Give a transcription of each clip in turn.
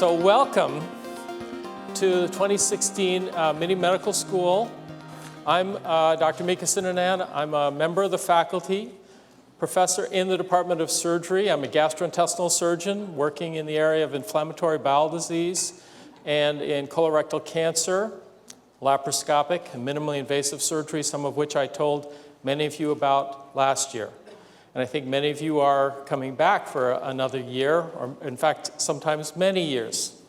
So welcome to the 2016 Mini Medical School. I'm Dr. Mika Sinanan. I'm a member of the faculty, professor in the Department of Surgery. I'm a gastrointestinal surgeon working in the area of inflammatory bowel disease and in colorectal cancer, laparoscopic and minimally invasive surgery, some of which I told many of you about last year. And I think many of you are coming back for another year, or in fact, sometimes many years.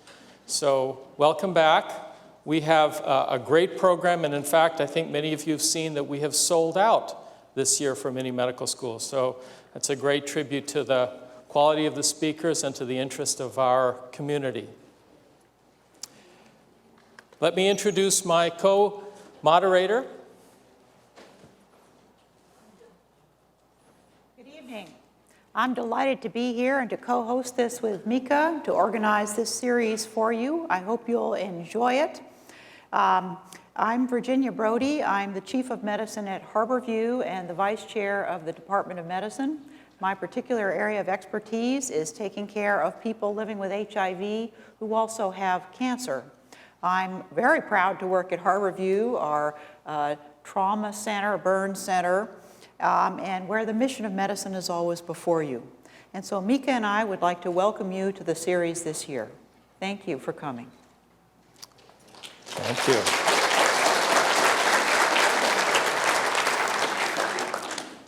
So welcome back. We have a great program, and in fact, I think many of you have seen that we have sold out this year for Mini Medical School. So that's a great tribute to the quality of the speakers and to the interest of our community. Let me introduce my co-moderator. I'm delighted to be here and to co-host this with Mika to organize this series for you. I hope you'll enjoy it. I'm Virginia Brody. I'm the Chief of Medicine at Harborview and the Vice Chair of the Department of Medicine. My particular area of expertise is taking care of people living with HIV who also have cancer. I'm very proud to work at Harborview, our trauma center, burn center, and where the mission of medicine is always before you. And so Mika and I would like to welcome you to the series this year. Thank you for coming. Thank you.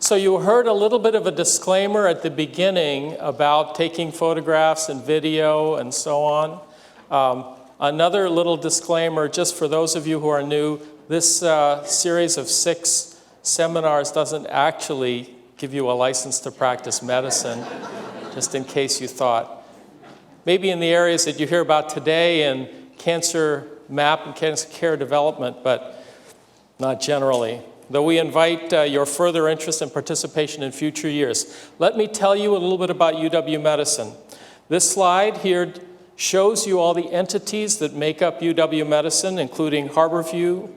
So you heard a little bit of a disclaimer at the beginning about taking photographs and video and so on. Another little disclaimer, just for those of you who are new, this series of 6 seminars doesn't actually give you a license to practice medicine, just in case you thought. Maybe in the areas that you hear about today in cancer map and cancer care development, but not generally. Though we invite your further interest and participation in future years. Let me tell you a little bit about UW Medicine. This slide here shows you all the entities that make up UW Medicine, including Harborview,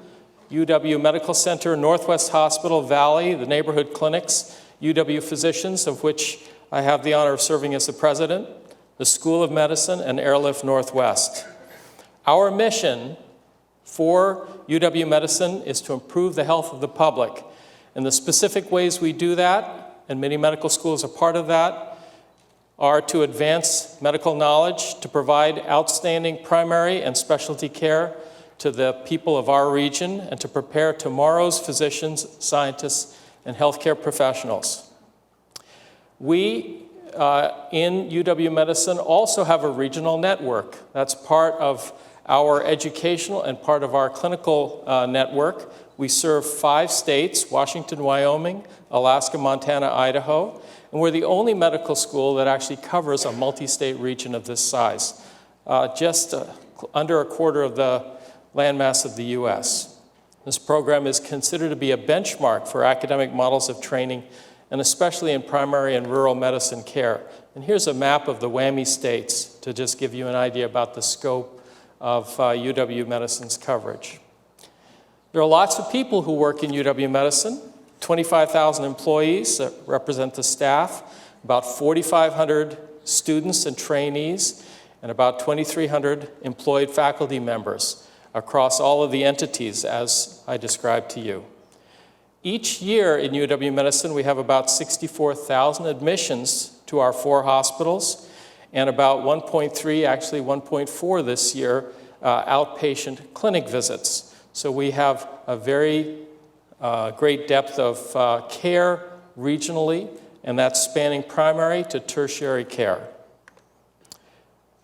UW Medical Center, Northwest Hospital, Valley, the neighborhood clinics, UW Physicians, of which I have the honor of serving as the president, the School of Medicine, and Airlift Northwest. Our mission for UW Medicine is to improve the health of the public. And the specific ways we do that, and many medical schools are part of that, are to advance medical knowledge, to provide outstanding primary and specialty care to the people of our region, and to prepare tomorrow's physicians, scientists, and healthcare professionals. We, in UW Medicine, also have a regional network. That's part of our educational and part of our clinical network. We serve 5 states, Washington, Wyoming, Alaska, Montana, Idaho, and we're the only medical school that actually covers a multi-state region of this size, just under a quarter of the landmass of the U.S. This program is considered to be a benchmark for academic models of training, and especially in primary and rural medicine care. And here's a map of the WWAMI states to just give you an idea about the scope of UW Medicine's coverage. There are lots of people who work in UW Medicine, 25,000 employees that represent the staff, about 4,500 students and trainees, and about 2,300 employed faculty members across all of the entities as I described to you. Each year in UW Medicine, we have about 64,000 admissions to our 4 hospitals, and about 1.3, actually 1.4 this year, outpatient clinic visits. So we have a very great depth of care regionally, and that's spanning primary to tertiary care.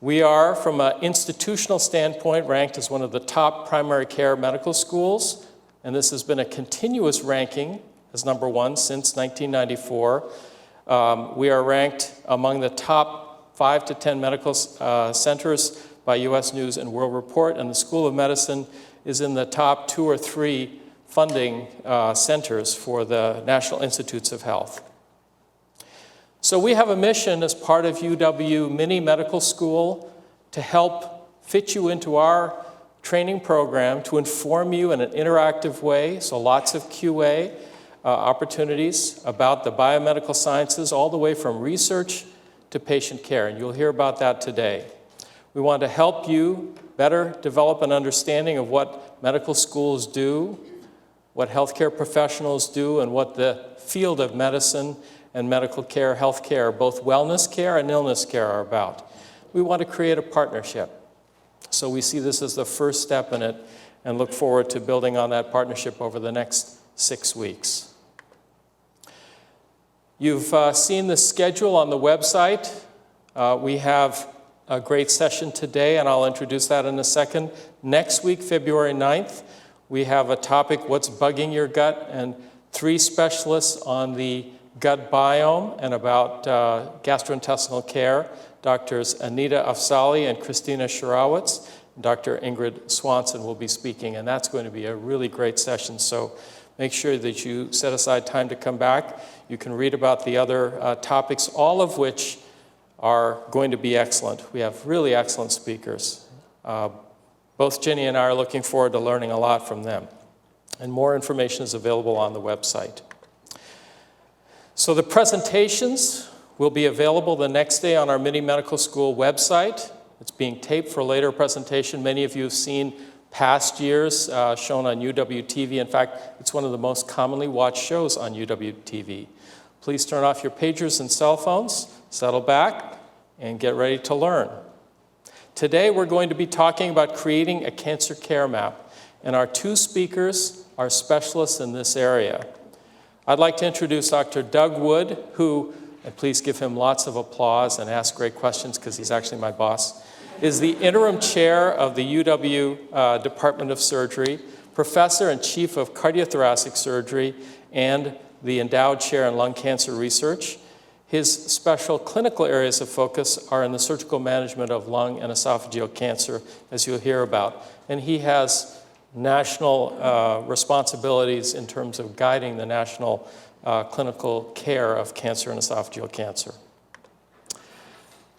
We are, from an institutional standpoint, ranked as one of the top primary care medical schools, and this has been a continuous ranking as number 1 since 1994. We are ranked among the top 5 to 10 medical centers by U.S. News and World Report, and the School of Medicine is in the top 2 or 3 funding centers for the National Institutes of Health. So we have a mission as part of UW Mini Medical School to help fit you into our training program, to inform you in an interactive way, so lots of QA opportunities about the biomedical sciences all the way from research to patient care, and you'll hear about that today. We want to help you better develop an understanding of what medical schools do, what healthcare professionals do, and what the field of medicine and medical care, healthcare, both wellness care and illness care are about. We want to create a partnership. So we see this as the first step in it and look forward to building on that partnership over the next 6 weeks. You've seen the schedule on the website. We have a great session today, and I'll introduce that in a second. Next week, February 9th, we have a topic, what's bugging your gut, and 3 specialists on the gut biome and about gastrointestinal care, Drs. Anita Afzali and Christina Shirawitz. Dr. Ingrid Swanson will be speaking, and that's going to be a really great session, so make sure that you set aside time to come back. You can read about the other topics, all of which are going to be excellent. We have really excellent speakers. Both Ginny and I are looking forward to learning a lot from them. And more information is available on the website. So the presentations will be available the next day on our Mini Medical School website. It's being taped for later presentation. Many of you have seen past years shown on UWTV. In fact, it's one of the most commonly watched shows on UWTV. Please turn off your pagers and cell phones, settle back, and get ready to learn. Today, we're going to be talking about creating a cancer care map, and our 2 speakers are specialists in this area. I'd like to introduce Dr. Doug Wood, who, and please give him lots of applause and ask great questions because he's actually my boss, is the interim chair of the UW Department of Surgery, professor and chief of Cardiothoracic Surgery, and the Endowed Chair in Lung Cancer Research. His special clinical areas of focus are in the surgical management of lung and esophageal cancer, as you'll hear about. And he has national responsibilities in terms of guiding the national clinical care of cancer and esophageal cancer.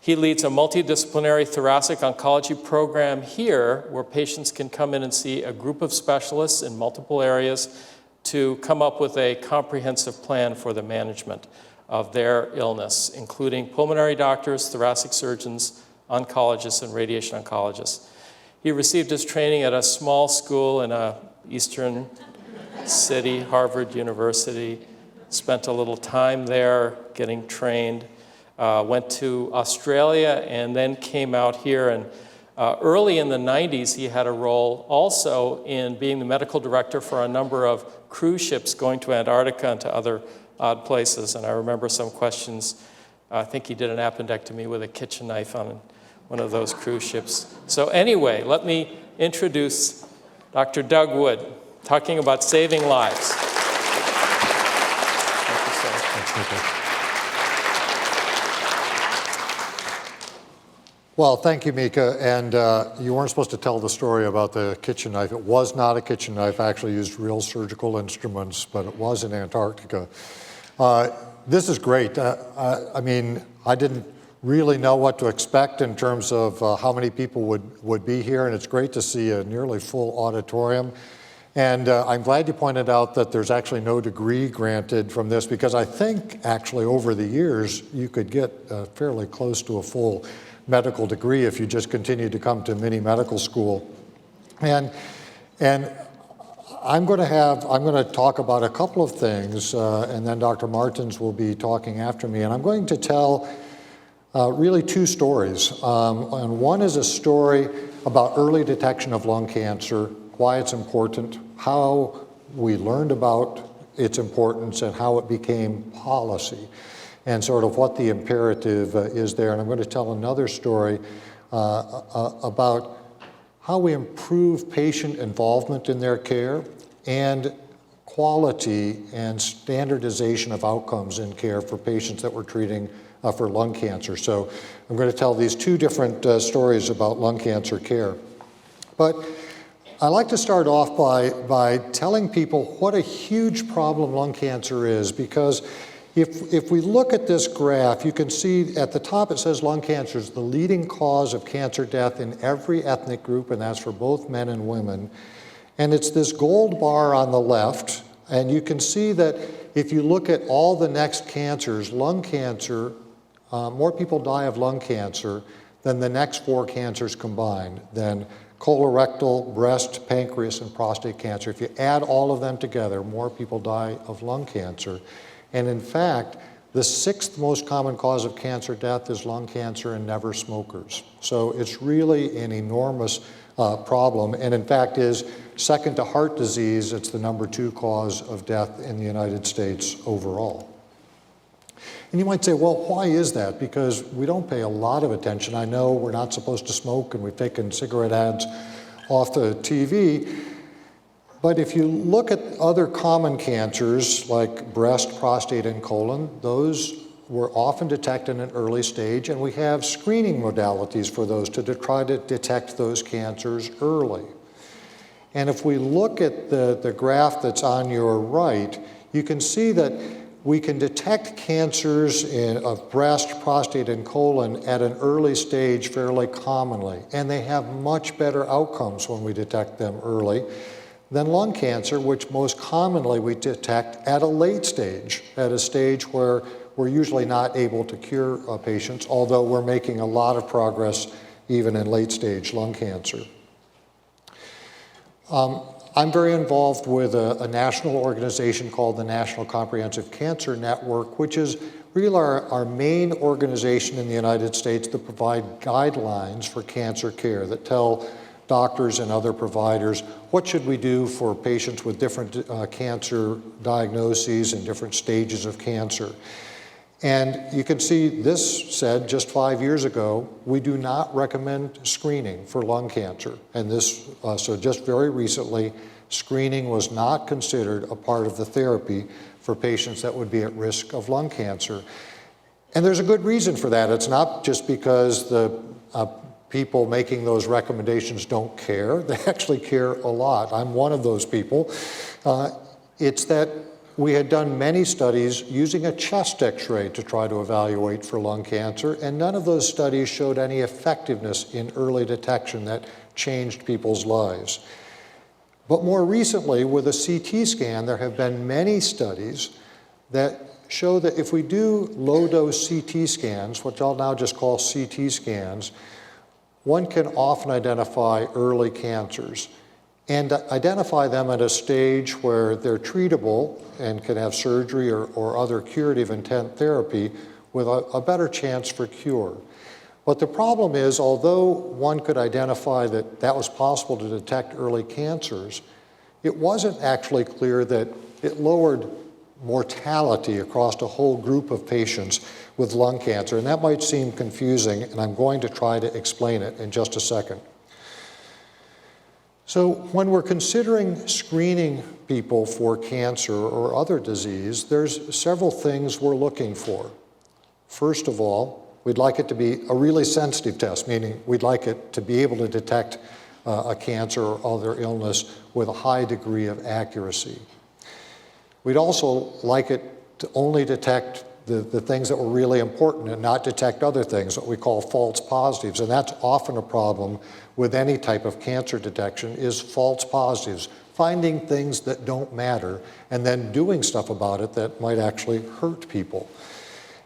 He leads a multidisciplinary thoracic oncology program here where patients can come in and see a group of specialists in multiple areas to come up with a comprehensive plan for the management of their illness, including pulmonary doctors, thoracic surgeons, oncologists, and radiation oncologists. He received his training at a small school in a eastern city, Harvard University, spent a little time there getting trained, went to Australia, and then came out here. And early in the 90s, he had a role also in being the medical director for a number of cruise ships going to Antarctica and to other odd places. And I remember some questions. I think he did an appendectomy with a kitchen knife on one of those cruise ships. So anyway, let me introduce Dr. Doug Wood, talking about saving lives. Thank you, sir. Thanks, Mika. Well, thank you, Mika. And you weren't supposed to tell the story about the kitchen knife. It was not a kitchen knife. I actually used real surgical instruments, but it was in Antarctica. This is great. I mean, I didn't really know what to expect in terms of how many people would be here, and it's great to see a nearly full auditorium. And I'm glad you pointed out that there's actually no degree granted from this, because I think actually over the years you could get fairly close to a full medical degree if you just continue to come to Mini Medical School. And I'm going to talk about a couple of things, and then Dr. Martins will be talking after me. And I'm going to tell really 2 stories. And one is a story about early detection of lung cancer, why it's important, how we learned about its importance, and how it became policy, and sort of what the imperative is there. And I'm going to tell another story about how we improve patient involvement in their care and quality and standardization of outcomes in care for patients that we're treating for lung cancer. So I'm going to tell these 2 different stories about lung cancer care. But I like to start off by telling people what a huge problem lung cancer is, because if we look at this graph, you can see at the top it says lung cancer is the leading cause of cancer death in every ethnic group, and that's for both men and women. And it's this gold bar on the left, and you can see that if you look at all the next cancers, lung cancer, more people die of lung cancer than the next 4 cancers combined, than colorectal, breast, pancreas, and prostate cancer. If you add all of them together, more people die of lung cancer. And in fact, the 6th most common cause of cancer death is lung cancer in never smokers. So it's really an enormous problem, and in fact is second to heart disease. It's the number 2 cause of death in the United States overall. And you might say, well, why is that? Because we don't pay a lot of attention. I know we're not supposed to smoke, and we've taken cigarette ads off the TV. But if you look at other common cancers like breast, prostate, and colon, those were often detected in an early stage, and we have screening modalities for those to try to detect those cancers early. And if we look at the graph that's on your right, you can see that we can detect cancers of breast, prostate, and colon at an early stage fairly commonly, and they have much better outcomes when we detect them early than lung cancer, which most commonly we detect at a late stage, at a stage where we're usually not able to cure patients, although we're making a lot of progress even in late stage lung cancer. I'm very involved with a national organization called the National Comprehensive Cancer Network, which is really our main organization in the United States to provide guidelines for cancer care that tell doctors and other providers what should we do for patients with different cancer diagnoses and different stages of cancer. And you can see this said just 5 years ago, we do not recommend screening for lung cancer. And this, so just very recently, screening was not considered a part of the therapy for patients that would be at risk of lung cancer. And there's a good reason for that. It's not just because the people making those recommendations don't care. They actually care a lot. I'm one of those people. It's that we had done many studies using a chest x-ray to try to evaluate for lung cancer, and none of those studies showed any effectiveness in early detection that changed people's lives. But more recently, with a CT scan, there have been many studies that show that if we do low-dose CT scans, which I'll now just call CT scans, one can often identify early cancers and identify them at a stage where they're treatable and can have surgery or other curative intent therapy with a better chance for cure. But the problem is, although one could identify that that was possible to detect early cancers, it wasn't actually clear that it lowered mortality across a whole group of patients with lung cancer. And that might seem confusing, and I'm going to try to explain it in just a second. So when we're considering screening people for cancer or other disease, there's several things we're looking for. First of all, we'd like it to be a really sensitive test, meaning we'd like it to be able to detect a cancer or other illness with a high degree of accuracy. We'd also like it to only detect the things that were really important and not detect other things, what we call false positives. And that's often a problem with any type of cancer detection, is false positives, finding things that don't matter and then doing stuff about it that might actually hurt people.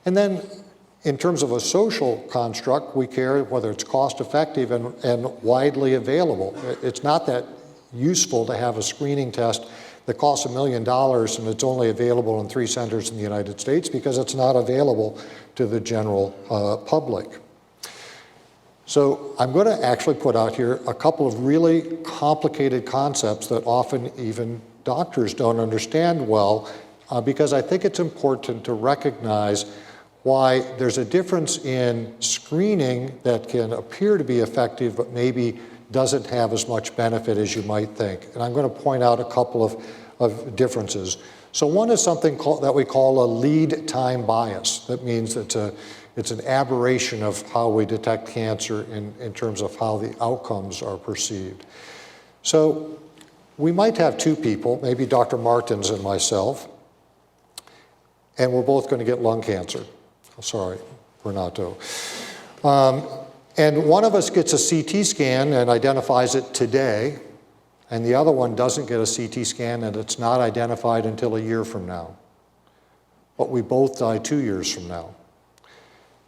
And then in terms of a social construct, we care whether it's cost effective and widely available. It's not that useful to have a screening test that costs $1 million and it's only available in 3 centers in the United States because it's not available to the general public. So I'm going to actually put out here a couple of really complicated concepts that often even doctors don't understand well, because I think it's important to recognize why there's a difference in screening that can appear to be effective but maybe doesn't have as much benefit as you might think. And I'm going to point out a couple of differences. So one is something that we call a lead time bias. That means it's an aberration of how we detect cancer in terms of how the outcomes are perceived. So we might have 2 people, maybe Dr. Martins and myself, and we're both going to get lung cancer. Sorry, Renato. And one of us gets a CT scan and identifies it today, and the other one doesn't get a CT scan and it's not identified until a year from now. But we both die 2 years from now.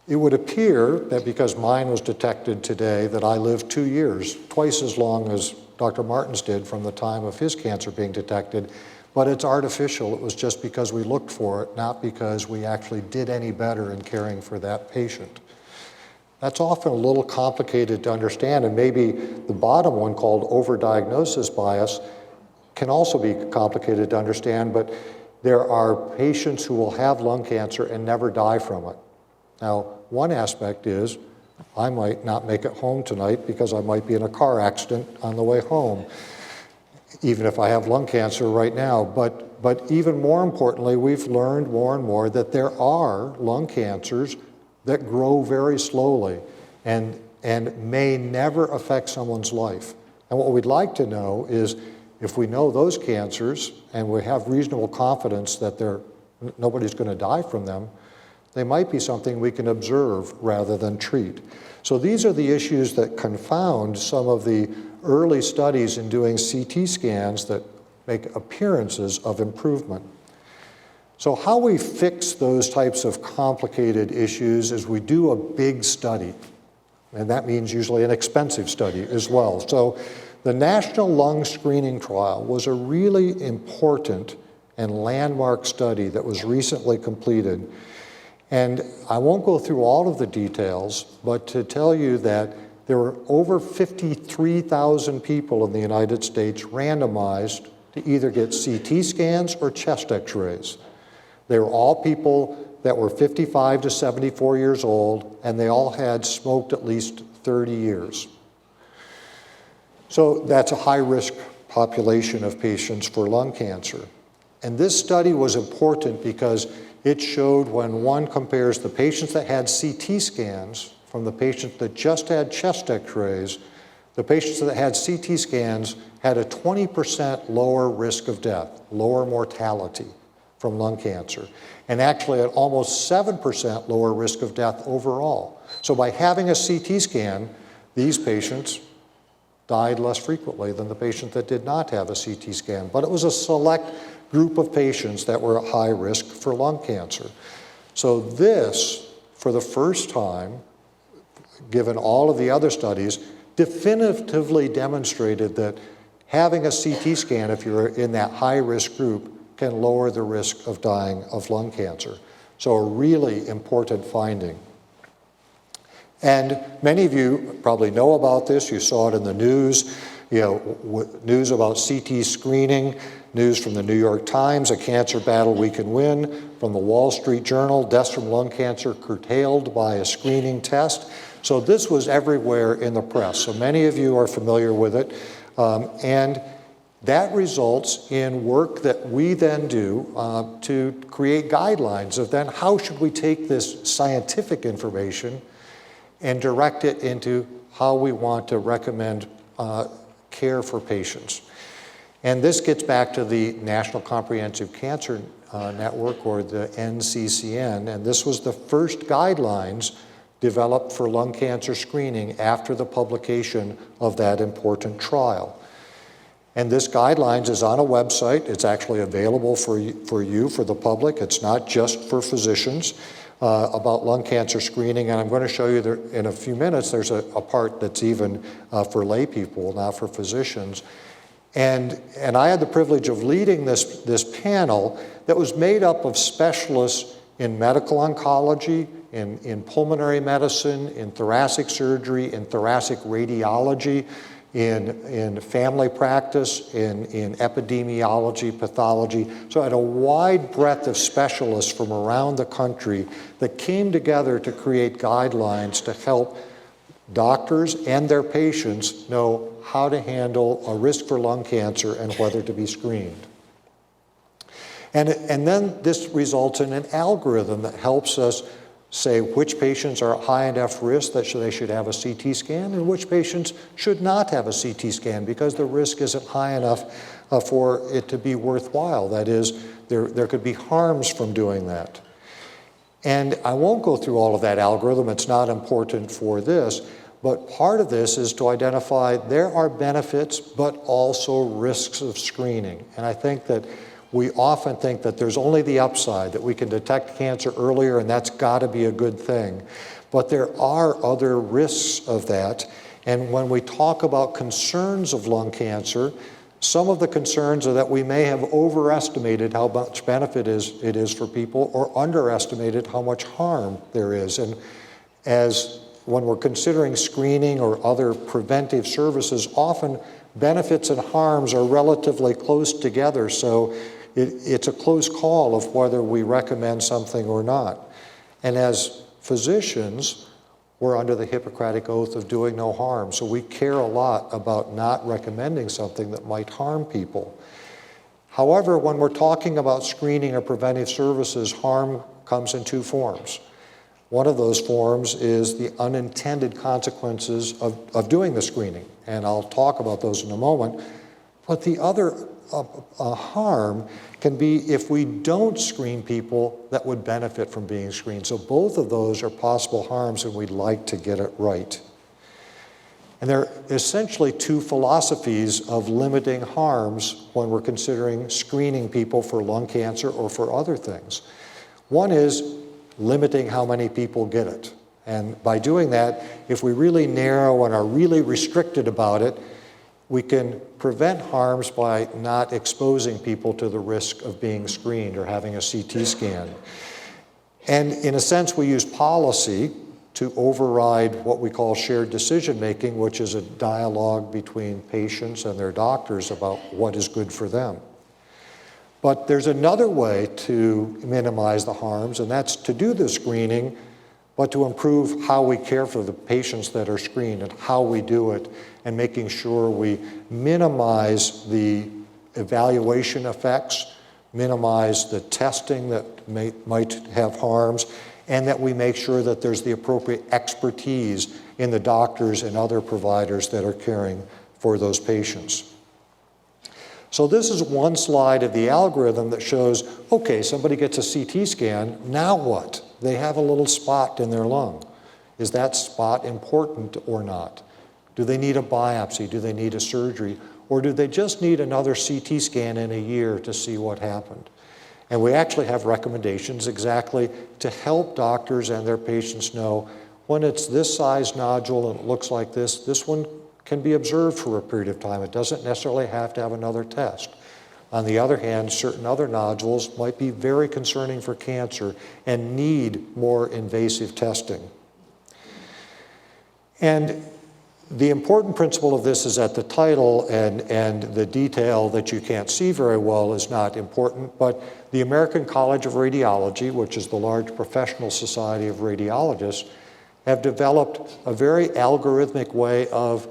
It would appear that because mine was detected today, that I lived 2 years, twice as long as Dr. Martins did from the time of his cancer being detected, but it's artificial. It was just because we looked for it, not because we actually did any better in caring for that patient. That's often a little complicated to understand, and maybe the bottom one, called overdiagnosis bias, can also be complicated to understand, but there are patients who will have lung cancer and never die from it. Now, one aspect is I might not make it home tonight because I might be in a car accident on the way home, even if I have lung cancer right now. But even more importantly, we've learned more and more that there are lung cancers that grow very slowly and may never affect someone's life. And what we'd like to know is, if we know those cancers and we have reasonable confidence that nobody's going to die from them, they might be something we can observe rather than treat. So these are the issues that confound some of the early studies in doing CT scans that make appearances of improvement. So how we fix those types of complicated issues is we do a big study, and that means usually an expensive study as well. So the National Lung Screening Trial was a really important and landmark study that was recently completed. And I won't go through all of the details, but to tell you that there were over 53,000 people in the United States randomized to either get CT scans or chest x-rays. They were all people that were 55 to 74 years old, and they all had smoked at least 30 years. So that's a high-risk population of patients for lung cancer. And this study was important because it showed, when one compares the patients that had CT scans from the patients that just had chest x-rays, the patients that had CT scans had a 20% lower risk of death, lower mortality from lung cancer, and actually at almost 7% lower risk of death overall. So by having a CT scan, these patients died less frequently than the patient that did not have a CT scan. But it was a select group of patients that were at high risk for lung cancer. So this, for the first time, given all of the other studies, definitively demonstrated that having a CT scan, if you're in that high-risk group, can lower the risk of dying of lung cancer. So a really important finding. And many of you probably know about this. You saw it in the news, news about CT screening, news from the New York Times, a cancer battle we can win, from the Wall Street Journal, deaths from lung cancer curtailed by a screening test. So this was everywhere in the press. So many of you are familiar with it. And that results in work that we then do to create guidelines of then how should we take this scientific information and direct it into how we want to recommend care for patients. And this gets back to the National Comprehensive Cancer Network, or the NCCN, and this was the first guidelines developed for lung cancer screening after the publication of that important trial. And this guidelines is on a website. It's actually available for the public. It's not just for physicians, about lung cancer screening. And I'm going to show you there in a few minutes, there's a part that's even for lay people, not for physicians. And I had the privilege of leading this panel that was made up of specialists in medical oncology, in pulmonary medicine, in thoracic surgery, in thoracic radiology, in family practice, in epidemiology, pathology. So I had a wide breadth of specialists from around the country that came together to create guidelines to help doctors and their patients know how to handle a risk for lung cancer and whether to be screened. And then this results in an algorithm that helps us say which patients are at high enough risk that they should have a CT scan and which patients should not have a CT scan because the risk isn't high enough for it to be worthwhile. That is, there could be harms from doing that. And I won't go through all of that algorithm. It's not important for this. But part of this is to identify there are benefits, but also risks of screening. And I think that we often think that there's only the upside, that we can detect cancer earlier and that's got to be a good thing. But there are other risks of that. And when we talk about concerns of lung cancer, some of the concerns are that we may have overestimated how much benefit it is for people or underestimated how much harm there is. And when we're considering screening or other preventive services, often benefits and harms are relatively close together. So it's a close call of whether we recommend something or not. And as physicians, we're under the Hippocratic Oath of doing no harm. So we care a lot about not recommending something that might harm people. However, when we're talking about screening or preventive services, harm comes in two forms. One of those forms is the unintended consequences of doing the screening. And I'll talk about those in a moment. But the other harm can be if we don't screen people that would benefit from being screened. So both of those are possible harms, and we'd like to get it right. And there are essentially two philosophies of limiting harms when we're considering screening people for lung cancer or for other things. One is limiting how many people get it. And by doing that, if we really narrow and are really restricted about it, we can prevent harms by not exposing people to the risk of being screened or having a CT scan. And in a sense, we use policy to override what we call shared decision-making, which is a dialogue between patients and their doctors about what is good for them. But there's another way to minimize the harms, and that's to do the screening, but to improve how we care for the patients that are screened and how we do it, and making sure we minimize the evaluation effects, minimize the testing that might have harms, and that we make sure that there's the appropriate expertise in the doctors and other providers that are caring for those patients. So this is one slide of the algorithm that shows, okay, somebody gets a CT scan, now what? They have a little spot in their lung. Is that spot important or not? Do they need a biopsy? Do they need a surgery? Or do they just need another CT scan in a year to see what happened? And we actually have recommendations exactly to help doctors and their patients know when it's this size nodule and it looks like this one can be observed for a period of time. It doesn't necessarily have to have another test. On the other hand, certain other nodules might be very concerning for cancer and need more invasive testing. And the important principle of this is that the title and the detail that you can't see very well is not important, but the American College of Radiology, which is the large professional society of radiologists, have developed a very algorithmic way of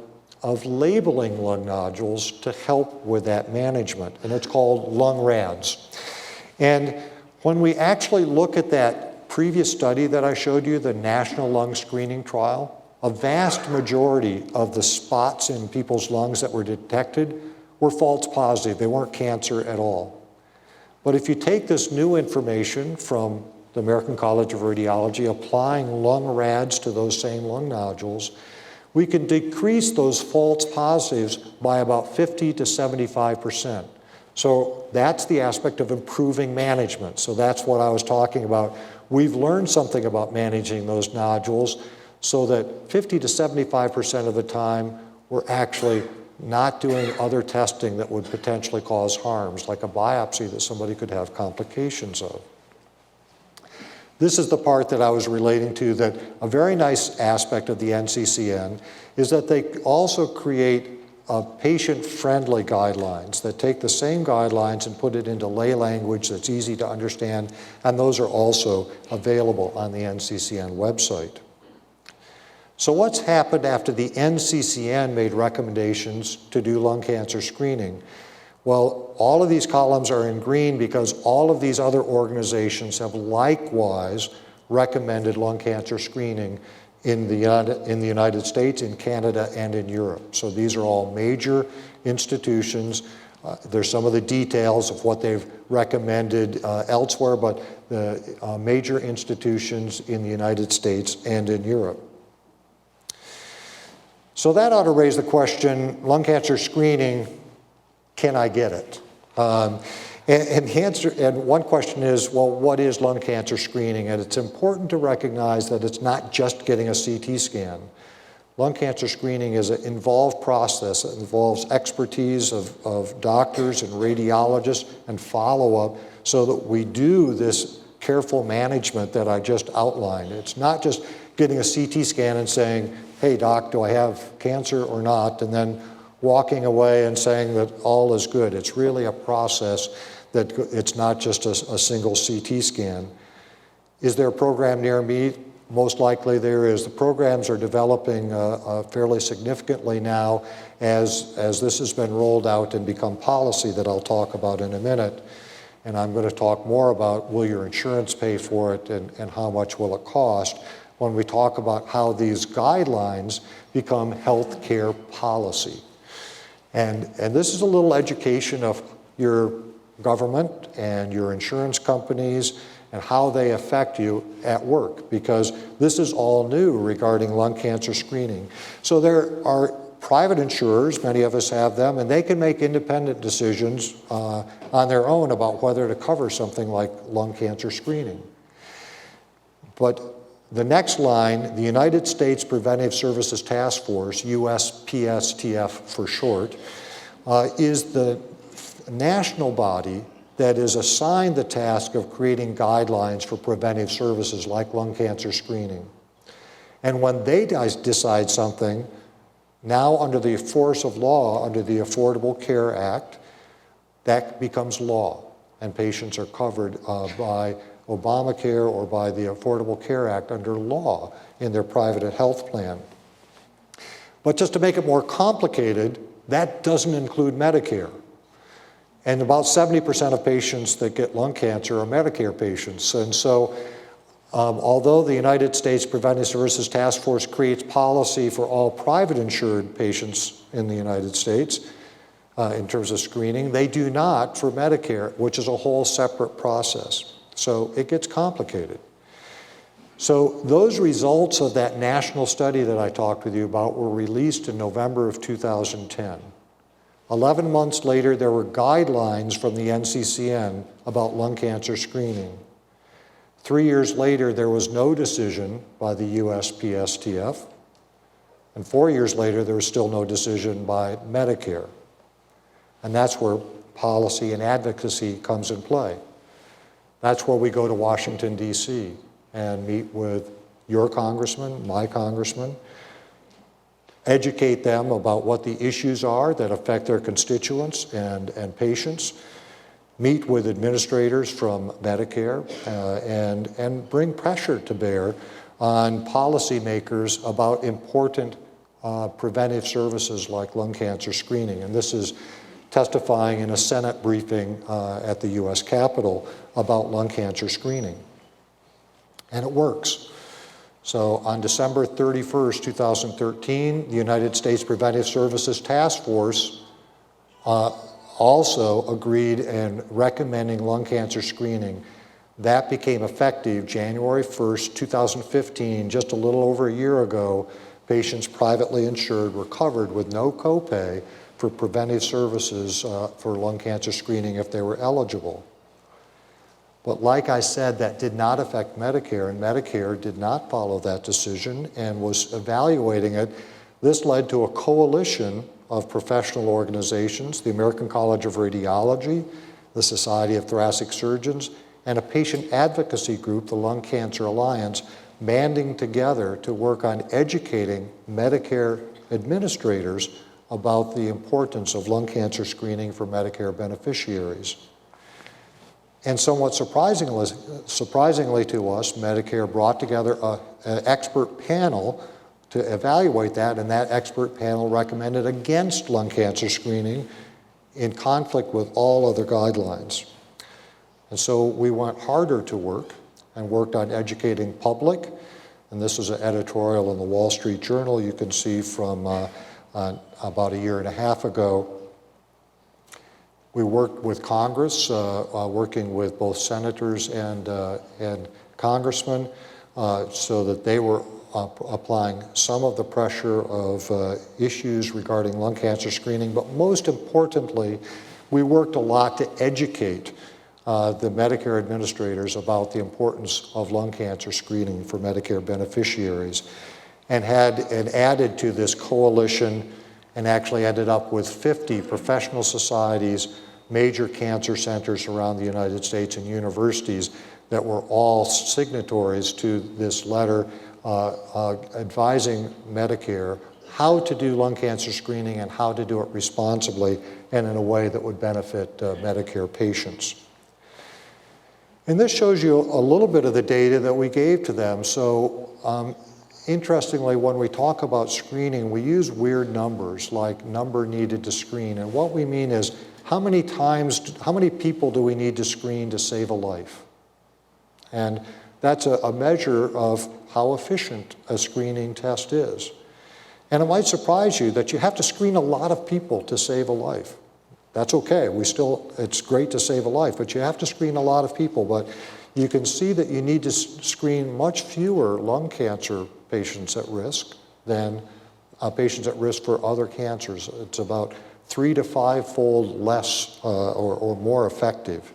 labeling lung nodules to help with that management, and it's called lung RADS. And when we actually look at that previous study that I showed you, the National Lung Screening Trial, a vast majority of the spots in people's lungs that were detected were false positive. They weren't cancer at all. But if you take this new information from the American College of Radiology, applying lung RADS to those same lung nodules, we can decrease those false positives by about 50 to 75%. So that's the aspect of improving management. So that's what I was talking about. We've learned something about managing those nodules so that 50 to 75% of the time we're actually not doing other testing that would potentially cause harms, like a biopsy that somebody could have complications of. This is the part that I was relating to, that a very nice aspect of the NCCN is that they also create patient-friendly guidelines that take the same guidelines and put it into lay language that's easy to understand, and those are also available on the NCCN website. So what's happened after the NCCN made recommendations to do lung cancer screening? Well, all of these columns are in green because all of these other organizations have likewise recommended lung cancer screening in the United States, in Canada, and in Europe. So these are all major institutions. There's some of the details of what they've recommended elsewhere, but the major institutions in the United States and in Europe. So that ought to raise the question, lung cancer screening, can I get it? And the answer, and one question is, well, what is lung cancer screening? And it's important to recognize that it's not just getting a CT scan. Lung cancer screening is an involved process. It involves expertise of doctors and radiologists and follow-up so that we do this careful management that I just outlined. It's not just getting a CT scan and saying, hey, doc, do I have cancer or not? And then walking away and saying that all is good. It's really a process that it's not just a single CT scan. Is there a program near me? Most likely there is. The programs are developing fairly significantly now as this has been rolled out and become policy that I'll talk about in a minute. And I'm going to talk more about will your insurance pay for it and how much will it cost when we talk about how these guidelines become health care policy. And this is a little education of your government and your insurance companies and how they affect you at work, because this is all new regarding lung cancer screening. So there are private insurers, many of us have them, and they can make independent decisions on their own about whether to cover something like lung cancer screening. But the next line, the United States Preventive Services Task Force, USPSTF for short, is the national body that is assigned the task of creating guidelines for preventive services like lung cancer screening. And when they decide something, now under the force of law, under the Affordable Care Act, that becomes law, and patients are covered by Obamacare or by the Affordable Care Act under law in their private health plan. But just to make it more complicated, that doesn't include Medicare. And about 70% of patients that get lung cancer are Medicare patients. And so although the United States Preventive Services Task Force creates policy for all private insured patients in the United States in terms of screening, they do not for Medicare, which is a whole separate process. So it gets complicated. So those results of that national study that I talked with you about were released in November of 2010. 11 months later, there were guidelines from the NCCN about lung cancer screening. 3 years later, there was no decision by the USPSTF. And 4 years later, there was still no decision by Medicare. And that's where policy and advocacy comes in play. That's where we go to Washington, D.C. and meet with your congressman, my congressman, educate them about what the issues are that affect their constituents and patients, meet with administrators from Medicare, and bring pressure to bear on policymakers about important preventive services like lung cancer screening. And this is testifying in a Senate briefing at the U.S. Capitol about lung cancer screening. And it works. So on December 31st, 2013, the United States Preventive Services Task Force also agreed in recommending lung cancer screening. That became effective January 1st, 2015, just a little over a year ago. Patients privately insured were covered with no copay for preventive services for lung cancer screening if they were eligible. But like I said, that did not affect Medicare, and Medicare did not follow that decision and was evaluating it. This led to a coalition of professional organizations, the American College of Radiology, the Society of Thoracic Surgeons, and a patient advocacy group, the Lung Cancer Alliance, banding together to work on educating Medicare administrators about the importance of lung cancer screening for Medicare beneficiaries. And somewhat surprisingly to us, Medicare brought together an expert panel to evaluate that, and that expert panel recommended against lung cancer screening in conflict with all other guidelines. And so we went harder to work and worked on educating public, and this is an editorial in the Wall Street Journal you can see from about a year and a half ago. We worked with Congress, working with both senators and congressmen, so that they were applying some of the pressure of issues regarding lung cancer screening. But most importantly, we worked a lot to educate the Medicare administrators about the importance of lung cancer screening for Medicare beneficiaries, and added to this coalition and actually ended up with 50 professional societies, major cancer centers around the United States, and universities that were all signatories to this letter advising Medicare how to do lung cancer screening and how to do it responsibly and in a way that would benefit Medicare patients. And this shows you a little bit of the data that we gave to them. So interestingly, when we talk about screening, we use weird numbers like number needed to screen. And what we mean is how many people do we need to screen to save a life? And that's a measure of how efficient a screening test is. And it might surprise you that you have to screen a lot of people to save a life. That's okay. It's great to save a life, but you have to screen a lot of people. But you can see that you need to screen much fewer lung cancer patients at risk than patients at risk for other cancers. It's about 3 to 5-fold less or more effective.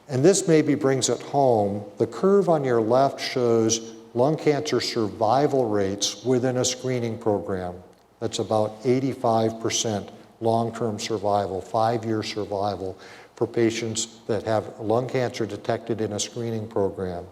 And this maybe brings it home. The curve on your left shows lung cancer survival rates within a screening program. That's about 85% long-term survival, 5-year survival for patients that have lung cancer detected in a screening program.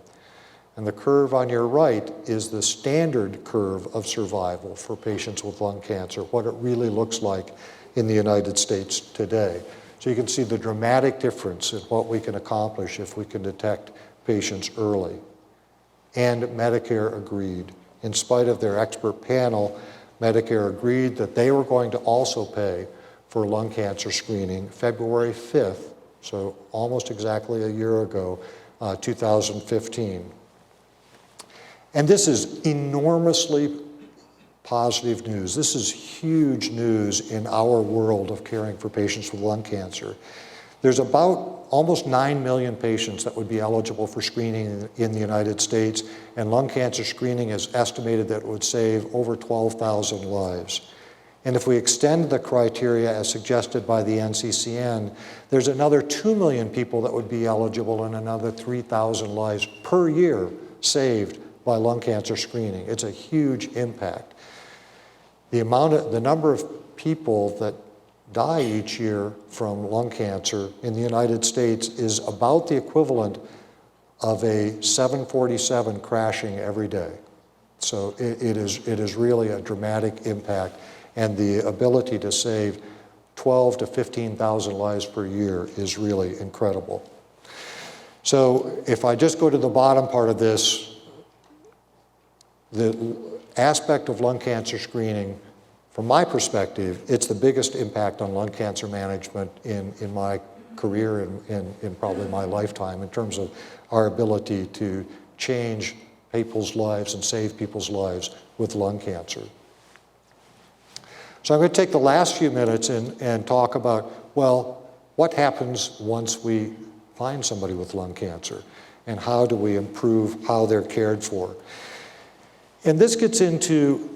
And the curve on your right is the standard curve of survival for patients with lung cancer, what it really looks like in the United States today. So you can see the dramatic difference in what we can accomplish if we can detect patients early. And Medicare agreed. In spite of their expert panel, Medicare agreed that they were going to also pay for lung cancer screening February 5th, so almost exactly a year ago, 2015. And this is enormously positive news. This is huge news in our world of caring for patients with lung cancer. There's about almost 9 million patients that would be eligible for screening in the United States, and lung cancer screening is estimated that it would save over 12,000 lives. And if we extend the criteria as suggested by the NCCN, there's another 2 million people that would be eligible and another 3,000 lives per year saved by lung cancer screening. It's a huge impact. The number of people that die each year from lung cancer in the United States is about the equivalent of a 747 crashing every day. So it is really a dramatic impact, and the ability to save 12,000 to 15,000 lives per year is really incredible. So if I just go to the bottom part of this, the aspect of lung cancer screening, from my perspective, it's the biggest impact on lung cancer management in my career and in probably my lifetime in terms of our ability to change people's lives and save people's lives with lung cancer. So I'm going to take the last few minutes and talk about, well, what happens once we find somebody with lung cancer, and how do we improve how they're cared for? And this gets into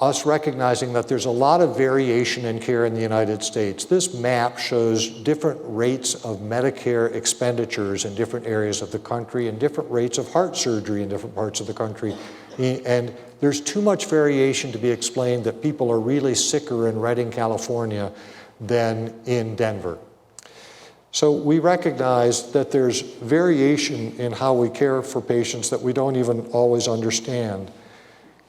us recognizing that there's a lot of variation in care in the United States. This map shows different rates of Medicare expenditures in different areas of the country and different rates of heart surgery in different parts of the country. And there's too much variation to be explained that people are really sicker in Redding, California than in Denver. So we recognize that there's variation in how we care for patients that we don't even always understand.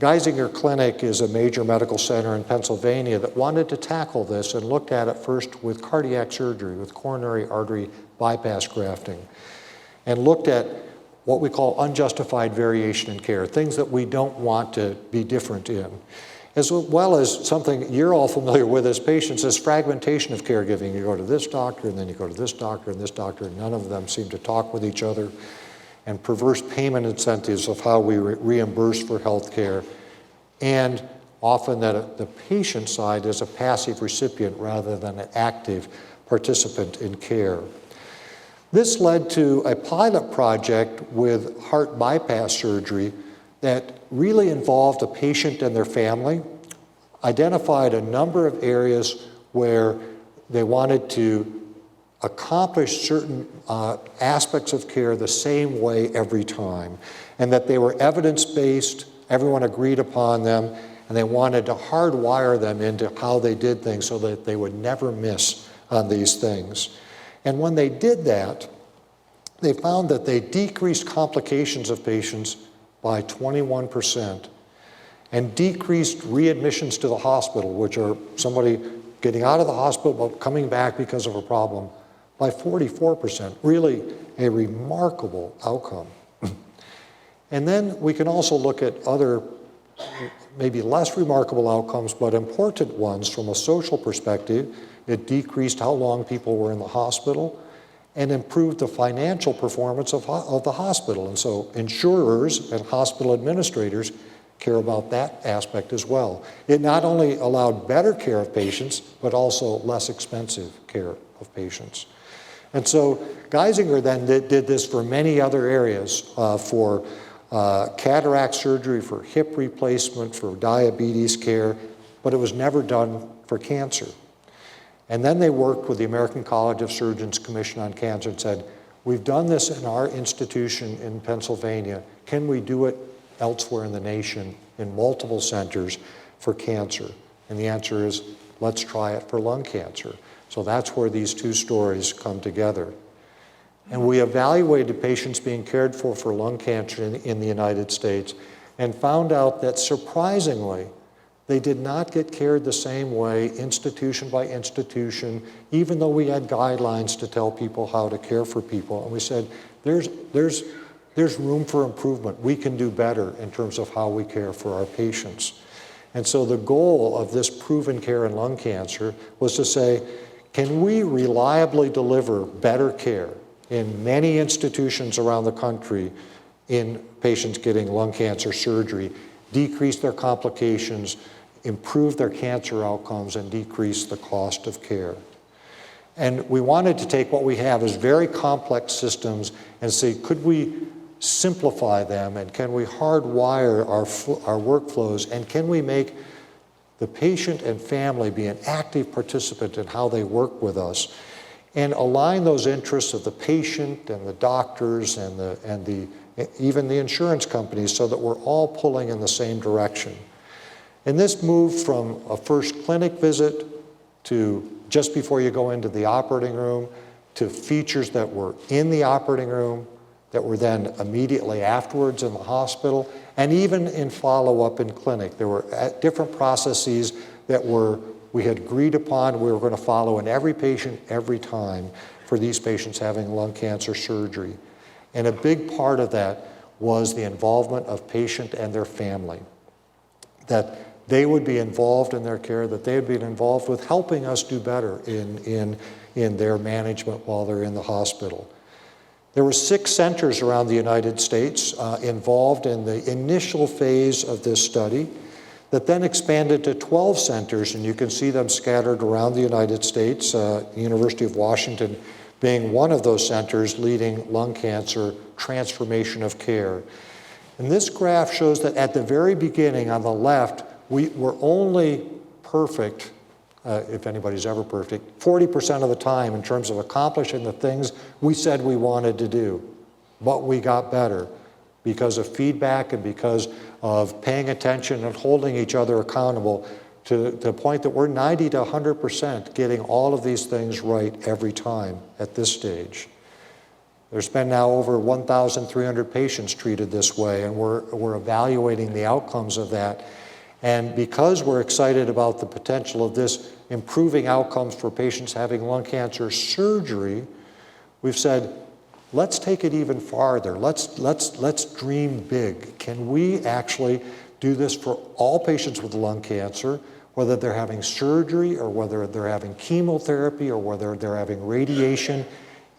Geisinger Clinic is a major medical center in Pennsylvania that wanted to tackle this and looked at it first with cardiac surgery, with coronary artery bypass grafting, and looked at what we call unjustified variation in care, things that we don't want to be different in, as well as something you're all familiar with as patients, is fragmentation of caregiving. You go to this doctor, and then you go to this doctor, and this doctor, and none of them seem to talk with each other, and perverse payment incentives of how we reimburse for health care, and often that the patient side is a passive recipient rather than an active participant in care. This led to a pilot project with heart bypass surgery that really involved a patient and their family, identified a number of areas where they wanted to accomplish certain aspects of care the same way every time, and that they were evidence-based, everyone agreed upon them, and they wanted to hardwire them into how they did things so that they would never miss on these things. And when they did that, they found that they decreased complications of patients by 21% and decreased readmissions to the hospital, which are somebody getting out of the hospital but coming back because of a problem, by 44%. Really a remarkable outcome. And then we can also look at other maybe less remarkable outcomes, but important ones from a social perspective. It decreased how long people were in the hospital and improved the financial performance of the hospital. And so insurers and hospital administrators care about that aspect as well. It not only allowed better care of patients, but also less expensive care of patients. And so Geisinger then did this for many other areas, for cataract surgery, for hip replacement, for diabetes care, but it was never done for cancer. And then they worked with the American College of Surgeons Commission on Cancer and said, we've done this in our institution in Pennsylvania. Can we do it elsewhere in the nation in multiple centers for cancer? And the answer is, let's try it for lung cancer. So that's where these two stories come together. And we evaluated patients being cared for lung cancer in the United States and found out that surprisingly, they did not get cared the same way, institution by institution, even though we had guidelines to tell people how to care for people. And we said, there's room for improvement. We can do better in terms of how we care for our patients. And so the goal of this proven care in lung cancer was to say, can we reliably deliver better care in many institutions around the country in patients getting lung cancer surgery, decrease their complications, improve their cancer outcomes, and decrease the cost of care? And we wanted to take what we have as very complex systems and say, could we simplify them, and can we hardwire our workflows, and can we make the patient and family be an active participant in how they work with us, and align those interests of the patient and the doctors and even the insurance companies so that we're all pulling in the same direction. And this moved from a first clinic visit to just before you go into the operating room, to features that were in the operating room, that were then immediately afterwards in the hospital, and even in follow-up in clinic. There were different processes that we had agreed upon we were going to follow in every patient every time for these patients having lung cancer surgery. And a big part of that was the involvement of patient and their family, that they would be involved in their care, that they would be involved with helping us do better in their management while they're in the hospital. There were 6 centers around the United States involved in the initial phase of this study that then expanded to 12 centers, and you can see them scattered around the United States, University of Washington being one of those centers leading lung cancer transformation of care. And this graph shows that at the very beginning on the left, we were only perfect, if anybody's ever perfect, 40% of the time in terms of accomplishing the things we said we wanted to do. But we got better because of feedback and because of paying attention and holding each other accountable to the point that we're 90 to 100% getting all of these things right every time at this stage. There's been now over 1,300 patients treated this way, and we're evaluating the outcomes of that. And because we're excited about the potential of this improving outcomes for patients having lung cancer surgery, we've said, let's take it even farther. Let's dream big. Can we actually do this for all patients with lung cancer, whether they're having surgery or whether they're having chemotherapy or whether they're having radiation?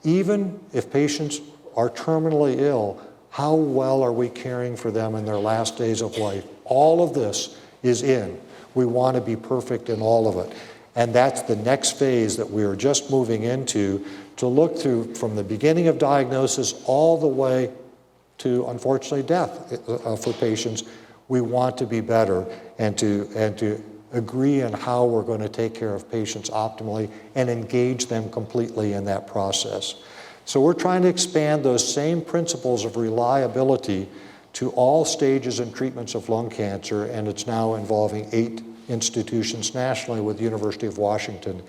Even if patients are terminally ill, how well are we caring for them in their last days of life? All of this is in. We want to be perfect in all of it. And that's the next phase that we are just moving into, to look through from the beginning of diagnosis all the way to, unfortunately, death for patients. We want to be better and to agree on how we're going to take care of patients optimally and engage them completely in that process. So we're trying to expand those same principles of reliability to all stages and treatments of lung cancer, and it's now involving 8 institutions nationally, with the University of Washington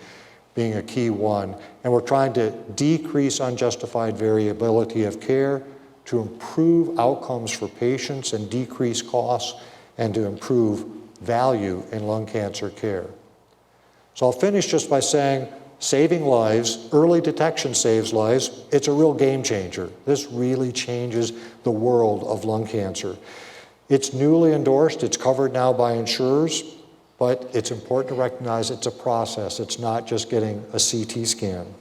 being a key one. And we're trying to decrease unjustified variability of care, to improve outcomes for patients and decrease costs, and to improve value in lung cancer care. So I'll finish just by saying, saving lives, early detection saves lives. It's a real game changer. This really changes the world of lung cancer. It's newly endorsed, it's covered now by insurers, but it's important to recognize it's a process. It's not just getting a CT scan.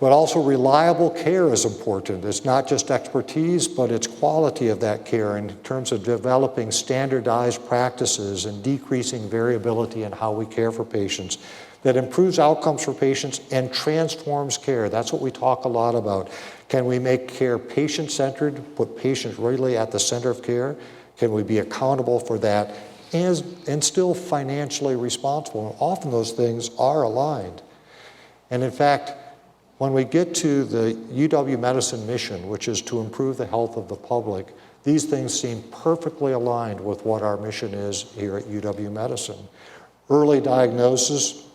But also reliable care is important. It's not just expertise, but it's quality of that care in terms of developing standardized practices and decreasing variability in how we care for patients that improves outcomes for patients and transforms care. That's what we talk a lot about. Can we make care patient-centered, put patients really at the center of care? Can we be accountable for that and still financially responsible? And often those things are aligned. And in fact, when we get to the UW Medicine mission, which is to improve the health of the public, these things seem perfectly aligned with what our mission is here at UW Medicine. Early diagnosis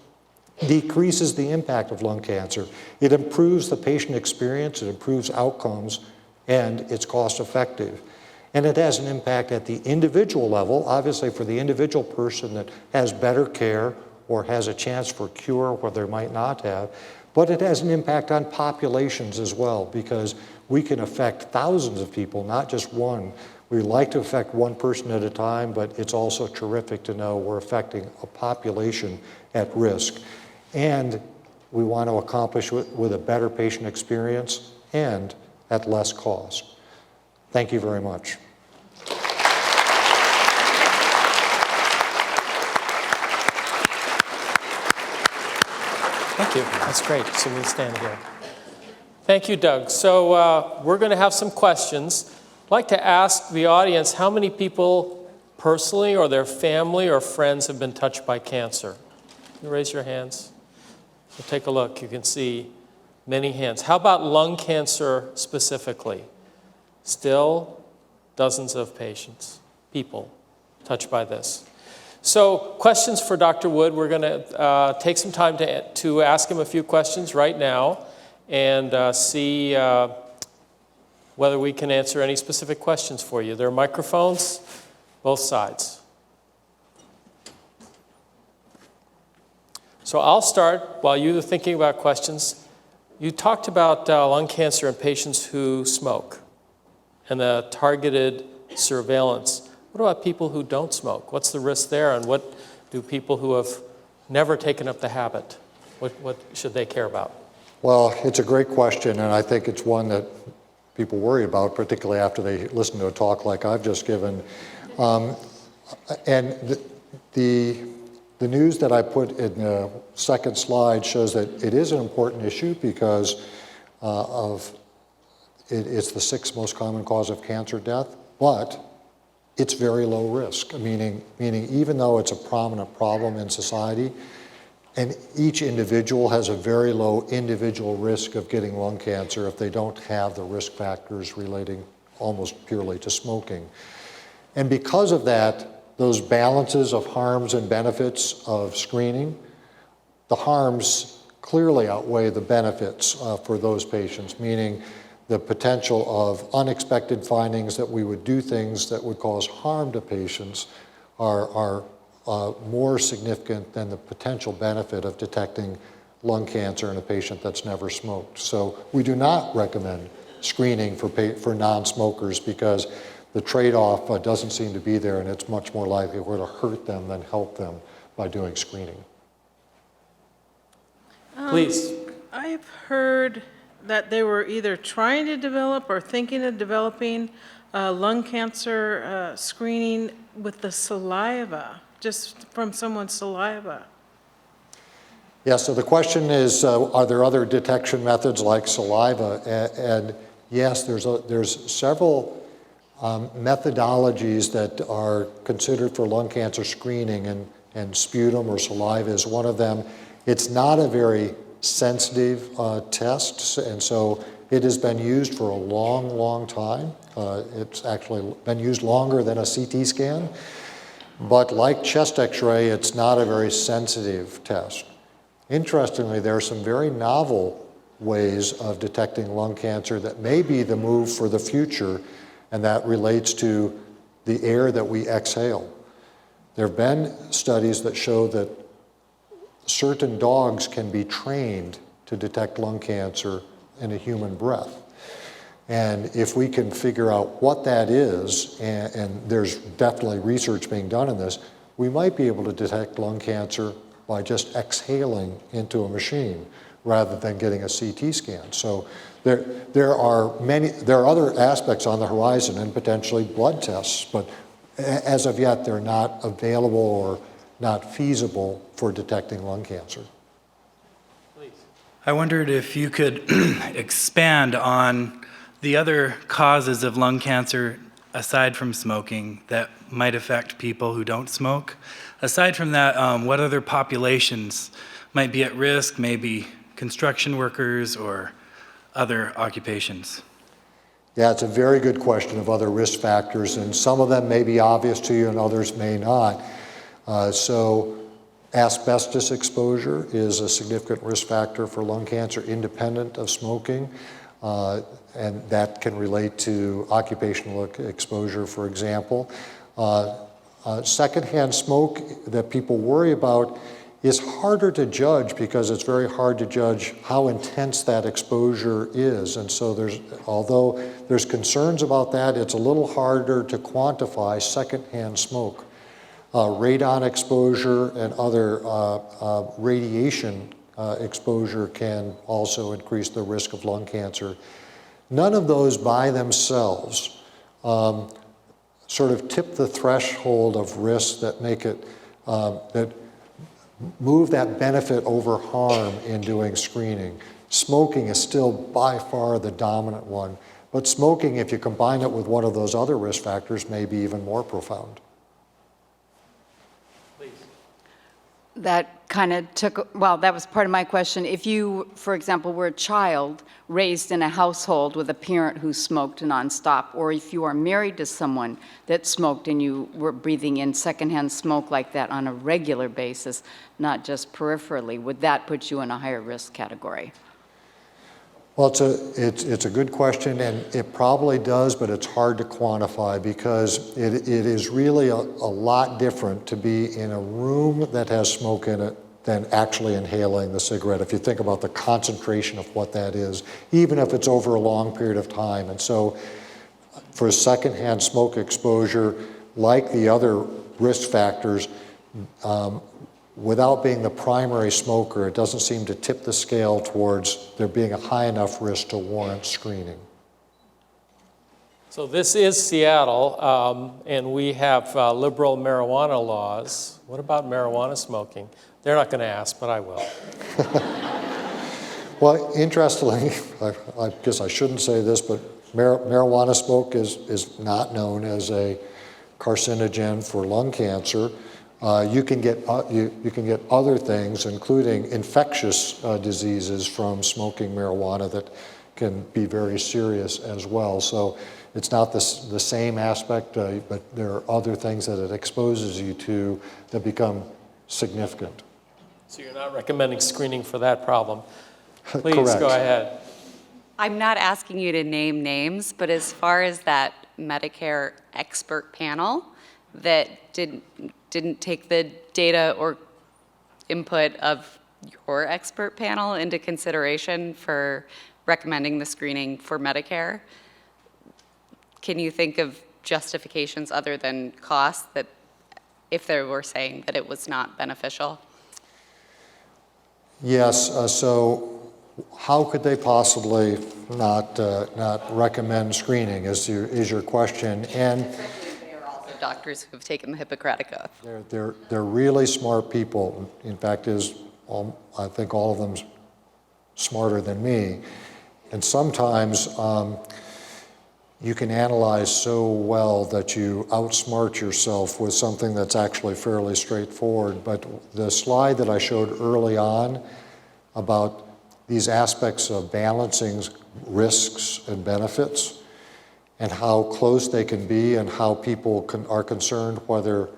decreases the impact of lung cancer. It improves the patient experience, it improves outcomes, and it's cost effective. And it has an impact at the individual level, obviously for the individual person that has better care or has a chance for cure where they might not have, but it has an impact on populations as well, because we can affect thousands of people, not just one. We like to affect one person at a time, but it's also terrific to know we're affecting a population at risk. And we want to accomplish it with a better patient experience and at less cost. Thank you very much. Thank you. That's great. So we'll stand here. Thank you, Doug. So we're going to have some questions. I'd like to ask the audience how many people personally or their family or friends have been touched by cancer. Can you raise your hands? So take a look. You can see many hands. How about lung cancer specifically? Still dozens of people touched by this. So questions for Dr. Wood. We're going to take some time to ask him a few questions right now and see whether we can answer any specific questions for you. There are microphones, both sides. So I'll start while you're thinking about questions. You talked about lung cancer in patients who smoke and the targeted surveillance. What about people who don't smoke? What's the risk there, and what do people who have never taken up the habit, what should they care about? Well, it's a great question, and I think it's one that people worry about, particularly after they listen to a talk like I've just given. And the news that I put in the second slide shows that it is an important issue because it's the 6th most common cause of cancer death, but it's very low risk, meaning even though it's a prominent problem in society, and each individual has a very low individual risk of getting lung cancer if they don't have the risk factors relating almost purely to smoking. And because of that, those balances of harms and benefits of screening, the harms clearly outweigh the benefits for those patients, meaning the potential of unexpected findings that we would do things that would cause harm to patients are more significant than the potential benefit of detecting lung cancer in a patient that's never smoked. So we do not recommend screening for non-smokers because the trade-off doesn't seem to be there, and it's much more likely we're going to hurt them than help them by doing screening. Please. I've heard that they were either trying to develop or thinking of developing lung cancer screening with the saliva, just from someone's saliva. Yeah, so the question is, are there other detection methods like saliva? And yes, there's several methodologies that are considered for lung cancer screening, and sputum or saliva is one of them. It's not a very sensitive test, and so it has been used for a long, long time. It's actually been used longer than a CT scan, but like chest x-ray, it's not a very sensitive test. Interestingly, there are some very novel ways of detecting lung cancer that may be the move for the future, and that relates to the air that we exhale. There have been studies that show that certain dogs can be trained to detect lung cancer in a human breath. And if we can figure out what that is, and there's definitely research being done in this, we might be able to detect lung cancer by just exhaling into a machine rather than getting a CT scan. So there are other aspects on the horizon, and potentially blood tests, but as of yet, they're not available or not feasible for detecting lung cancer. Please. I wondered if you could expand on the other causes of lung cancer aside from smoking that might affect people who don't smoke. Aside from that, what other populations might be at risk, maybe construction workers or other occupations? Yeah, it's a very good question of other risk factors, and some of them may be obvious to you and others may not. So asbestos exposure is a significant risk factor for lung cancer independent of smoking, and that can relate to occupational exposure, for example. Secondhand smoke that people worry about is harder to judge because it's very hard to judge how intense that exposure is. And so although there's concerns about that, it's a little harder to quantify secondhand smoke. Radon exposure and other radiation exposure can also increase the risk of lung cancer. None of those by themselves sort of tip the threshold of risk that make it, that move that benefit over harm in doing screening. Smoking is still by far the dominant one, but smoking, if you combine it with one of those other risk factors, may be even more profound. That kind of that was part of my question. If you, for example, were a child raised in a household with a parent who smoked nonstop, or if you are married to someone that smoked and you were breathing in secondhand smoke like that on a regular basis, not just peripherally, would that put you in a higher risk category? Well, it's a good question, and it probably does, but it's hard to quantify because it is really a lot different to be in a room that has smoke in it than actually inhaling the cigarette, if you think about the concentration of what that is, even if it's over a long period of time. And so for secondhand smoke exposure, like the other risk factors, without being the primary smoker, it doesn't seem to tip the scale towards there being a high enough risk to warrant screening. So this is Seattle, and we have liberal marijuana laws. What about marijuana smoking? They're not going to ask, but I will. Well, interestingly, I guess I shouldn't say this, but marijuana smoke is not known as a carcinogen for lung cancer. You can get other things, including infectious diseases from smoking marijuana that can be very serious as well. So it's not the same aspect, but there are other things that it exposes you to that become significant. So you're not recommending screening for that problem. Please Correct. go ahead. I'm not asking you to name names, but as far as that Medicare expert panel that didn't take the data or input of your expert panel into consideration for recommending the screening for Medicare, can you think of justifications other than cost that if they were saying that it was not beneficial? Yes, so how could they possibly not recommend screening is your question. And they are also doctors who have taken the Hippocratic Oath. they're really smart people. In fact, I think all of them smarter than me. And sometimes you can analyze so well that you outsmart yourself with something that's actually fairly straightforward. But the slide that I showed early on about these aspects of balancing risks and benefits and how close they can be and how people are concerned whether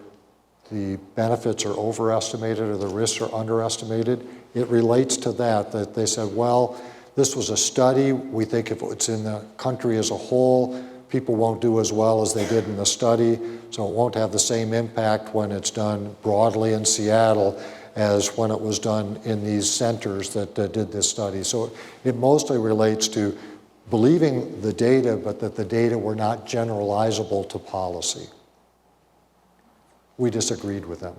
the benefits are overestimated or the risks are underestimated, it relates to that they said, well, this was a study. We think if it's in the country as a whole, people won't do as well as they did in the study, so it won't have the same impact when it's done broadly in Seattle as when it was done in these centers that did this study. So it mostly relates to believing the data, but that the data were not generalizable to policy. We disagreed with them.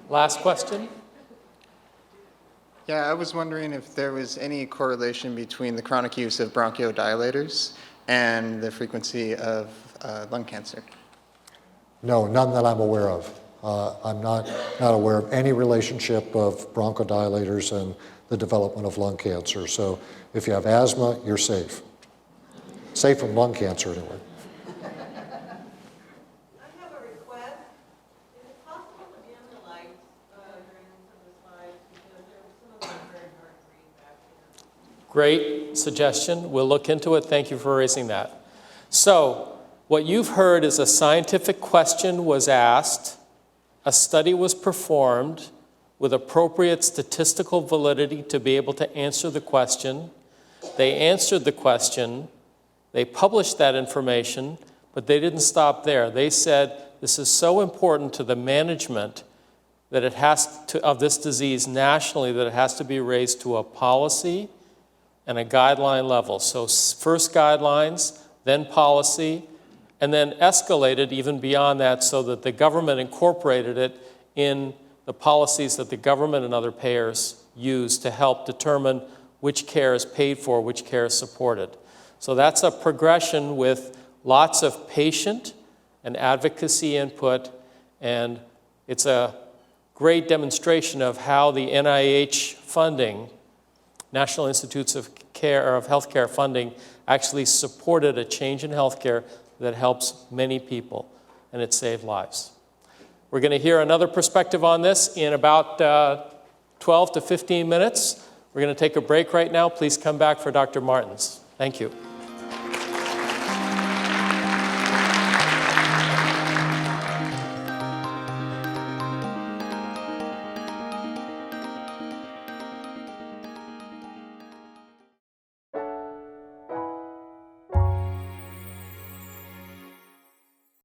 Last question. Yeah, I was wondering if there was any correlation between the chronic use of bronchodilators and the frequency of lung cancer. No, none that I'm aware of. I'm not aware of any relationship of bronchodilators and the development of lung cancer. So if you have asthma, you're safe. Safe from lung cancer anyway. Great suggestion. We'll look into it. Thank you for raising that. So what you've heard is a scientific question was asked, a study was performed with appropriate statistical validity to be able to answer the question. They answered the question, they published that information, but they didn't stop there. They said this is so important to the management that it has to, of this disease nationally, that it has to be raised to a policy and a guideline level. So first guidelines, then policy, and then escalated even beyond that so that the government incorporated it in the policies that the government and other payers use to help determine which care is paid for, which care is supported. So that's a progression with lots of patient and advocacy input, and it's a great demonstration of how the NIH funding, National Institutes of Care of Healthcare funding, actually supported a change in healthcare that helps many people, and it saved lives. We're going to hear another perspective on this in about 12 to 15 minutes. We're going to take a break right now. Please come back for Dr. Martins. Thank you.